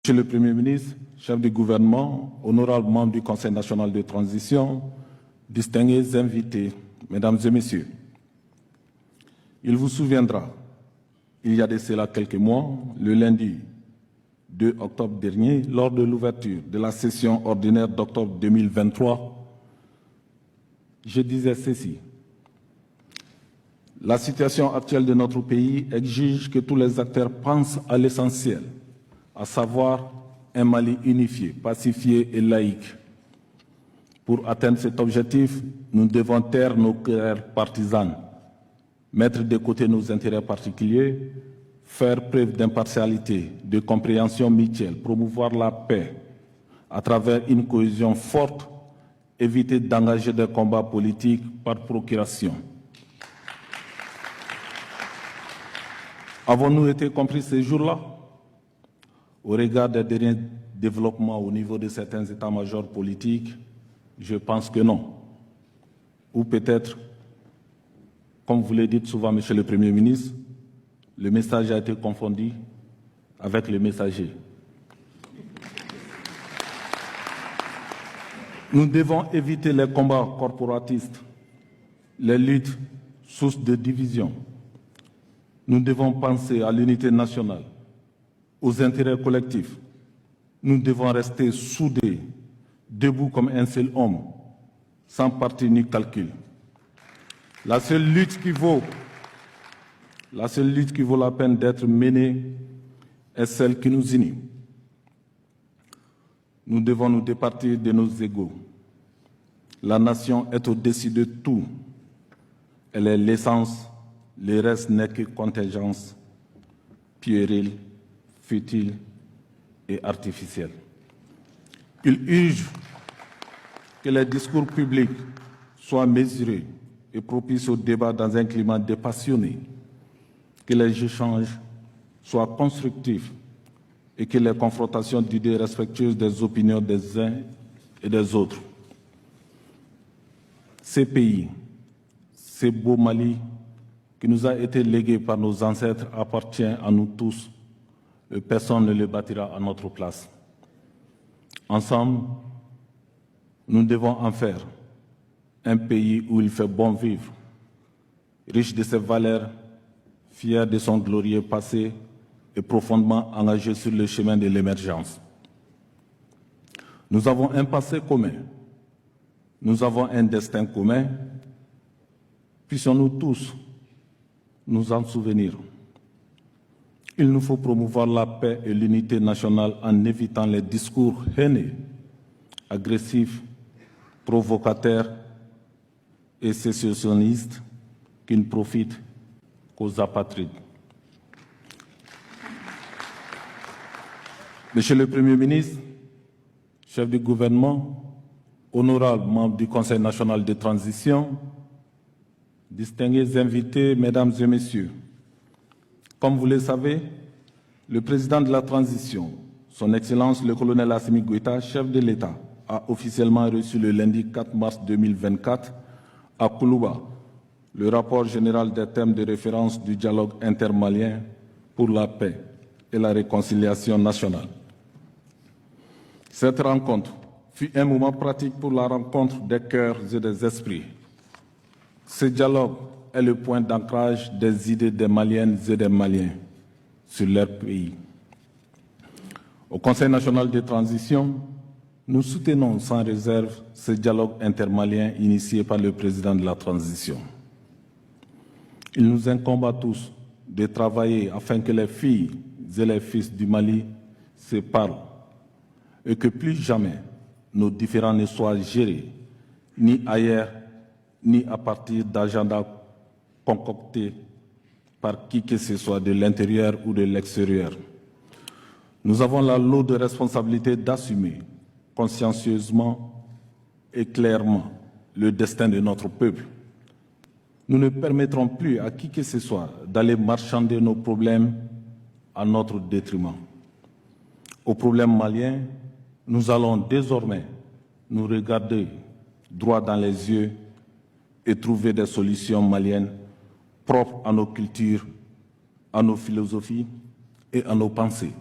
Monsieur le Premier ministre, chef du gouvernement, honorables membres du Conseil national de transition, distingués invités, mesdames et messieurs, il vous souviendra, il y a de cela quelques mois, le lundi 2 octobre dernier, lors de l'ouverture de la session ordinaire d'octobre 2023, je disais ceci. La situation actuelle de notre pays exige que tous les acteurs pensent à l'essentiel, à savoir un Mali unifié, pacifié et laïque. Pour atteindre cet objectif, nous devons taire nos querelles partisanes, mettre de côté nos intérêts particuliers, faire preuve d'impartialité, de compréhension mutuelle, promouvoir la paix à travers une cohésion forte, éviter d'engager des combats politiques par procuration. Avons-nous été compris ces jours-là? Au regard des derniers développements au niveau de certains états-majors politiques, je pense que non. Ou peut-être, comme vous le dites souvent, Monsieur le Premier ministre, le message a été confondu avec le messager. Nous devons éviter les combats corporatistes, les luttes sources de division. Nous devons penser à l'unité nationale, aux intérêts collectifs. Nous devons rester soudés, debout comme un seul homme, sans parti ni calcul. La seule lutte qui vaut la peine d'être menée est celle qui nous unit. Nous devons nous départir de nos égos. La nation est au-dessus de tout. Elle est l'essence, le reste n'est que contingence, puérile, futile et artificielle. Il urge que les discours publics soient mesurés et propices au débat dans un climat dépassionné, que les échanges soient constructifs et que les confrontations d'idées respectueuses des opinions des uns et des autres. Ces pays, ce beau Mali qui nous a été légué par nos ancêtres appartient à nous tous et personne ne le bâtira à notre place. Ensemble, nous devons en faire un pays où il fait bon vivre, riche de ses valeurs, fier de son glorieux passé et profondément engagé sur le chemin de l'émergence. Nous avons un passé commun, nous avons un destin commun, puissions-nous tous nous en souvenir. Il nous faut promouvoir la paix et l'unité nationale en évitant les discours haineux, agressifs, provocateurs et sécessionnistes qui ne profitent qu'aux apatrides. Monsieur le Premier ministre, chef du gouvernement, honorables membres du Conseil national de transition, distingués invités, mesdames et messieurs, comme vous le savez, le président de la transition, son Excellence le colonel Assimi Goïta, chef de l'État, a officiellement reçu le lundi 4 mars 2024 à Koulouba le rapport général des thèmes de référence du dialogue intermalien pour la paix et la réconciliation nationale. Cette rencontre fut un moment pratique pour la rencontre des cœurs et des esprits. Ce dialogue est le point d'ancrage des idées des Maliennes et des Maliens sur leur pays. Au Conseil national de transition, nous soutenons sans réserve ce dialogue intermalien initié par le président de la transition. Il nous incombe à tous de travailler afin que les filles et les fils du Mali se parlent et que plus jamais nos différends ne soient gérés ni ailleurs ni à partir d'agendas concoctés par qui que ce soit de l'intérieur ou de l'extérieur. Nous avons la lourde responsabilité d'assumer consciencieusement et clairement le destin de notre peuple. Nous ne permettrons plus à qui que ce soit d'aller marchander nos problèmes à notre détriment. Aux problèmes maliens, nous allons désormais nous regarder droit dans les yeux et trouver des solutions maliennes propres à nos cultures, à nos philosophies et à nos pensées.